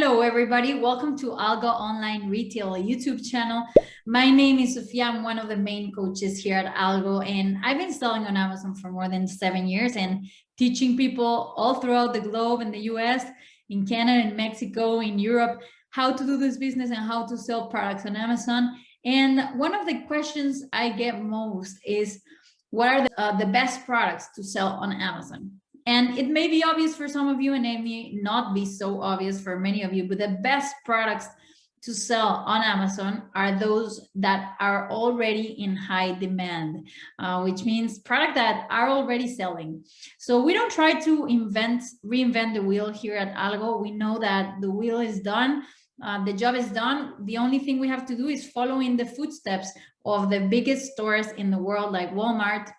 Hello, everybody. Welcome to ALGO Online Retail YouTube channel. My name is Sofia. I'm one of the main coaches here at ALGO, and I've been selling on Amazon for more than 7 years and teaching people all throughout the globe, in the US, in Canada, in Mexico, in Europe, how to do this business and how to sell products on Amazon. And one of the questions I get most is, what are the best products to sell on Amazon? And it may be obvious for some of you, and it may not be so obvious for many of you, but the best products to sell on Amazon are those that are already in high demand, which means products that are already selling. So we don't try to reinvent the wheel here at ALGO. We know that the wheel is done. The job is done. The only thing we have to do is follow in the footsteps of the biggest stores in the world, like Walmart,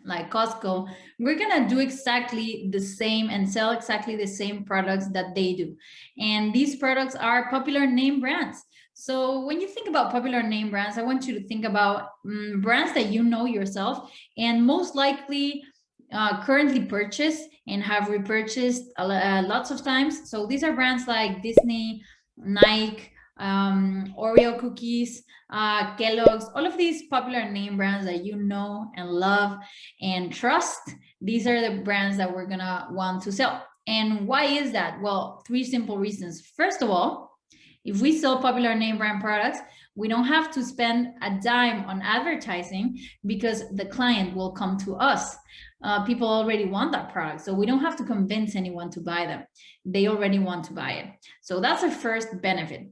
like Costco. We're gonna do exactly the same and sell exactly the same products that they do. And these products are popular name brands. So when you think about popular name brands, I want you to think about brands that you know yourself and most likely currently purchase and have repurchased lots of times. So these are brands like Disney, Nike, Oreo cookies, Kellogg's, all of these popular name brands that you know and love and trust. These are the brands that we're gonna want to sell. And why is that? Well, 3 simple reasons. First of all, if we sell popular name brand products, we don't have to spend a dime on advertising because the client will come to us. People already want that product, so we don't have to convince anyone to buy them. They already want to buy it. So that's the first benefit.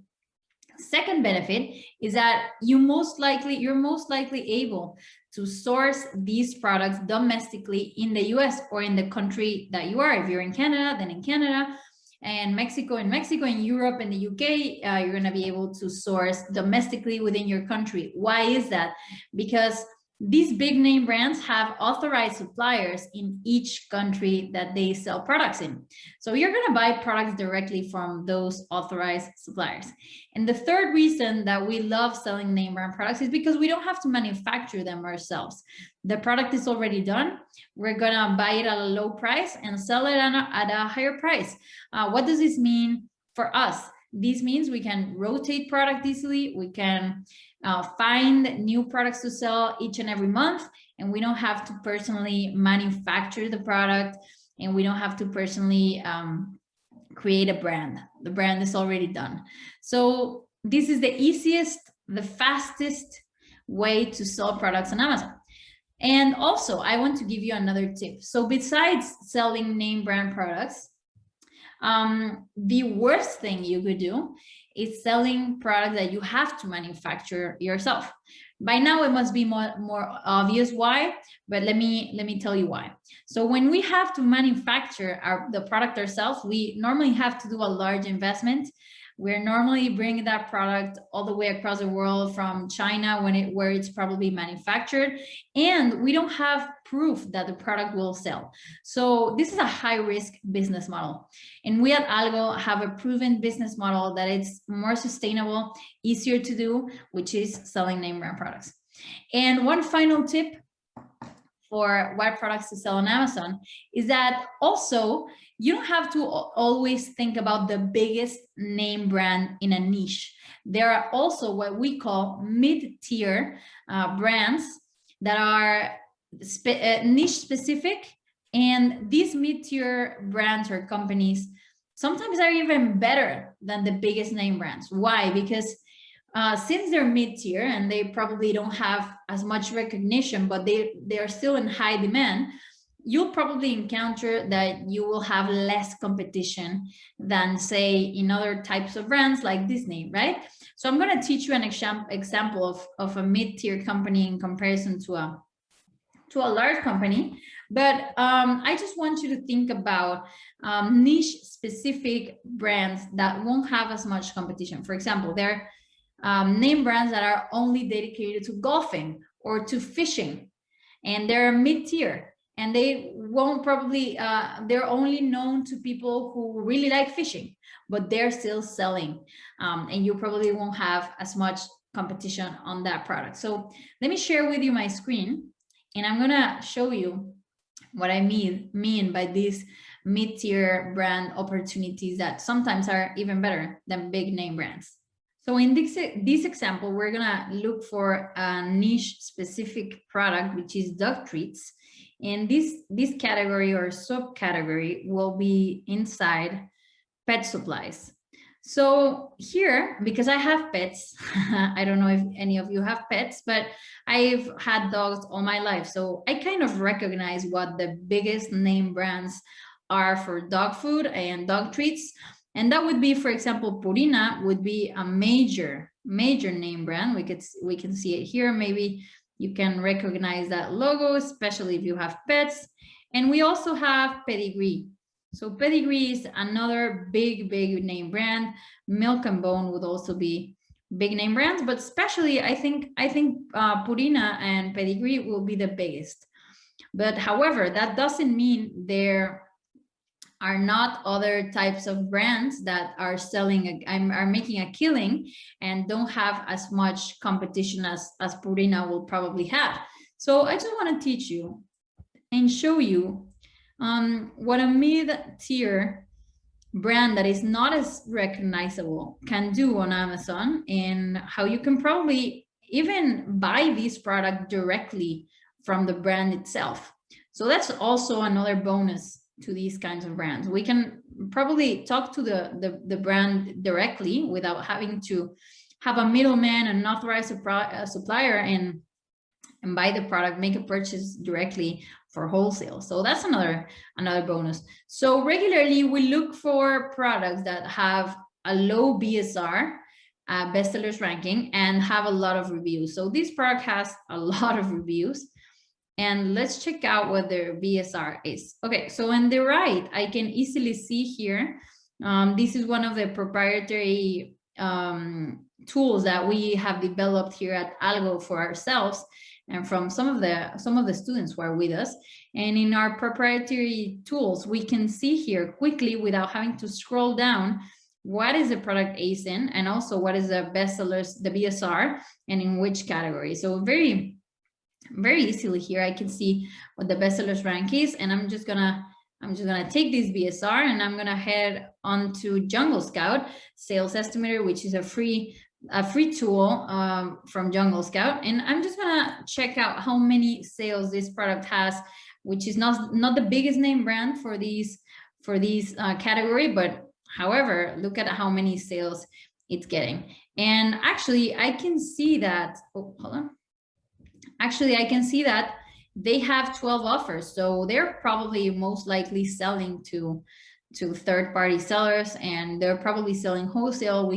Second benefit is that you're most likely able to source these products domestically in the US or in the country that you are. If you're in Canada, then in Canada, and Mexico, in Europe, and the UK, you're going to be able to source domestically within your country. Why is that? Because these big name brands have authorized suppliers in each country that they sell products in. So you're going to buy products directly from those authorized suppliers. And the third reason that we love selling name brand products is because we don't have to manufacture them ourselves. The product is already done. We're going to buy it at a low price and sell it at a higher price. What does this mean for us? This means we can rotate product easily. We can find new products to sell each and every month, and we don't have to personally manufacture the product, and we don't have to personally create a brand. The brand is already done. So this is the easiest, the fastest way to sell products on Amazon. And also, I want to give you another tip. So besides selling name brand products, the worst thing you could do is selling products that you have to manufacture yourself. By now, it must be more obvious why, but let me tell you why. So when we have to manufacture the product ourselves, we normally have to do a large investment. We're normally bringing that product all the way across the world from China where it's probably manufactured, and we don't have proof that the product will sell. So this is a high-risk business model. And we at ALGO have a proven business model that it's more sustainable, easier to do, which is selling name brand products. And one final tip for what products to sell on Amazon is that also you don't have to always think about the biggest name brand in a niche. There are also what we call mid-tier brands that are niche specific, and these mid-tier brands or companies sometimes are even better than the biggest name brands. Why? Because since they're mid-tier and they probably don't have as much recognition, but they are still in high demand, you'll probably encounter that you will have less competition than, say, in other types of brands like Disney, right? So I'm going to teach you an example of a mid-tier company in comparison to a large company. But I just want you to think about niche-specific brands that won't have as much competition. For example, there are name brands that are only dedicated to golfing or to fishing, and they're mid-tier. And they won't probably, they're only known to people who really like fishing, but they're still selling. And you probably won't have as much competition on that product. So let me share with you my screen, and I'm gonna show you what I mean by these mid-tier brand opportunities that sometimes are even better than big name brands. So in this example, we're gonna look for a niche specific product, which is dog treats. And this category or subcategory will be inside pet supplies. So here, because I have pets, I don't know if any of you have pets, but I've had dogs all my life. So I kind of recognize what the biggest name brands are for dog food and dog treats. And that would be, for example, Purina would be a major name brand. We can see it here. Maybe you can recognize that logo, especially if you have pets. And we also have Pedigree. So Pedigree is another big name brand. Milk and Bone would also be big name brands, but especially I think Purina and Pedigree will be the biggest. But however, that doesn't mean there are not other types of brands that are selling, are making a killing and don't have as much competition as Purina will probably have. So I just want to teach you and show you what a mid-tier brand that is not as recognizable can do on Amazon, and how you can probably even buy this product directly from the brand itself. So that's also another bonus to these kinds of brands. We can probably talk to the brand directly without having to have a middleman, an authorized supplier, and buy the product, make a purchase directly for wholesale. So that's another bonus. So regularly we look for products that have a low BSR, bestsellers ranking, and have a lot of reviews. So this product has a lot of reviews. And let's check out what their BSR is. Okay, so on the right, I can easily see here, this is one of the proprietary tools that we have developed here at ALGO for ourselves and from some of the students who are with us. And in our proprietary tools, we can see here quickly without having to scroll down what is the product ASIN and also what is the bestsellers, the BSR, and in which category. So very easily here I can see what the bestsellers rank is, and I'm just gonna take this BSR and I'm gonna head on to Jungle Scout Sales Estimator, which is a free tool from Jungle Scout, and I'm just gonna check out how many sales this product has, which is not the biggest name brand for these category, but however, look at how many sales it's getting. And actually I can see that, oh, hold on. Actually, I can see that they have 12 offers. So they're probably most likely selling to third-party sellers, and they're probably selling wholesale.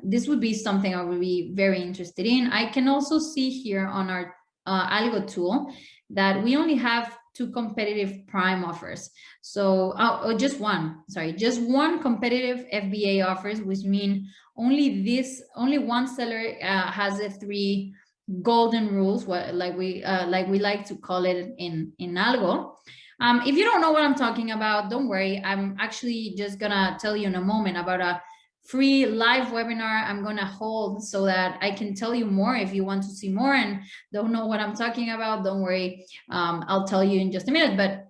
This would be something I would be very interested in. I can also see here on our ALGO tool that we only have 2 competitive prime offers. So just one competitive FBA offers, which mean only one seller has the 3 golden rules, like we like to call it in ALGO. If you don't know what I'm talking about, don't worry. I'm actually just gonna tell you in a moment about a free live webinar I'm gonna hold so that I can tell you more if you want to see more and don't know what I'm talking about. Don't worry, I'll tell you in just a minute. But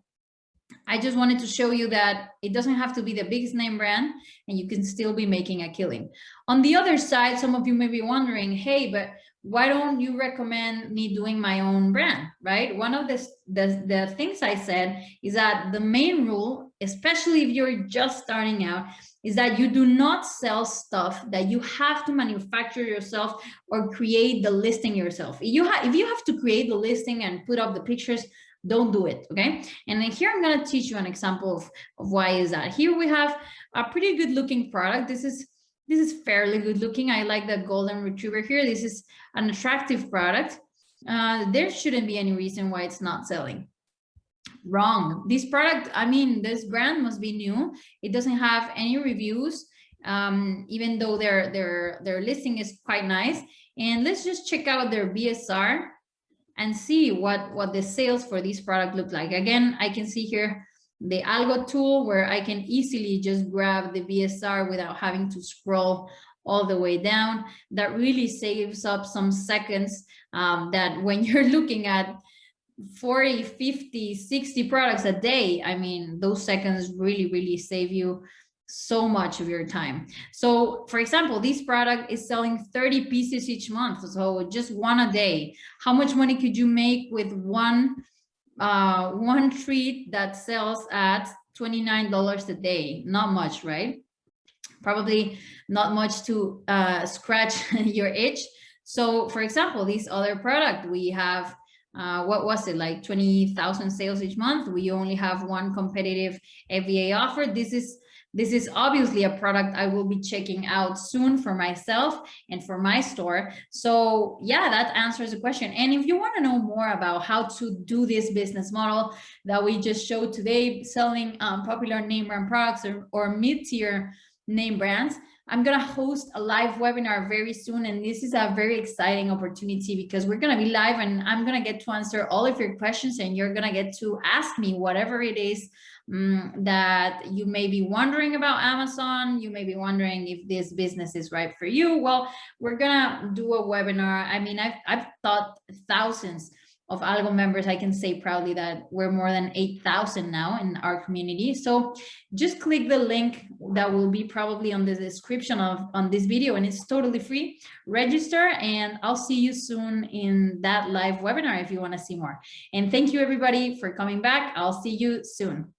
I just wanted to show you that it doesn't have to be the biggest name brand and you can still be making a killing. On the other side, some of you may be wondering, hey, but why don't you recommend me doing my own brand, right? One of the things I said is that the main rule, especially if you're just starting out, is that you do not sell stuff that you have to manufacture yourself or create the listing yourself. If you have to create the listing and put up the pictures, don't do it, okay? And then here I'm gonna teach you an example of why is that. Here we have a pretty good looking product. This is fairly good looking. I like the golden retriever here. This is an attractive product. There shouldn't be any reason why it's not selling. Wrong. This product, I mean, this brand must be new. It doesn't have any reviews, even though their listing is quite nice. And let's just check out their BSR and see what the sales for this product look like. Again, I can see here the ALGO tool where I can easily just grab the BSR without having to scroll all the way down. That really saves up some seconds that when you're looking at 40, 50, 60 products a day, I mean, those seconds really, really save you so much of your time. So for example, this product is selling 30 pieces each month. So just one a day. How much money could you make with one treat that sells at $29 a day? Not much, right? Probably not much to scratch your itch. So for example, this other product, we have what was it, like 20,000 sales each month. We only have one competitive FBA offer. This is obviously a product I will be checking out soon for myself and for my store. So yeah, that answers the question. And if you want to know more about how to do this business model that we just showed today, selling popular name brand products or mid-tier name brands, I'm going to host a live webinar very soon. And this is a very exciting opportunity because we're going to be live and I'm going to get to answer all of your questions and you're going to get to ask me whatever it is that you may be wondering about Amazon. You may be wondering if this business is right for you. Well, we're going to do a webinar. I mean, I've taught thousands of ALGO members. I can say proudly that we're more than 8,000 now in our community. So just click the link that will be probably on the description on this video, and it's totally free. Register, and I'll see you soon in that live webinar if you want to see more. And thank you everybody for coming back. I'll see you soon.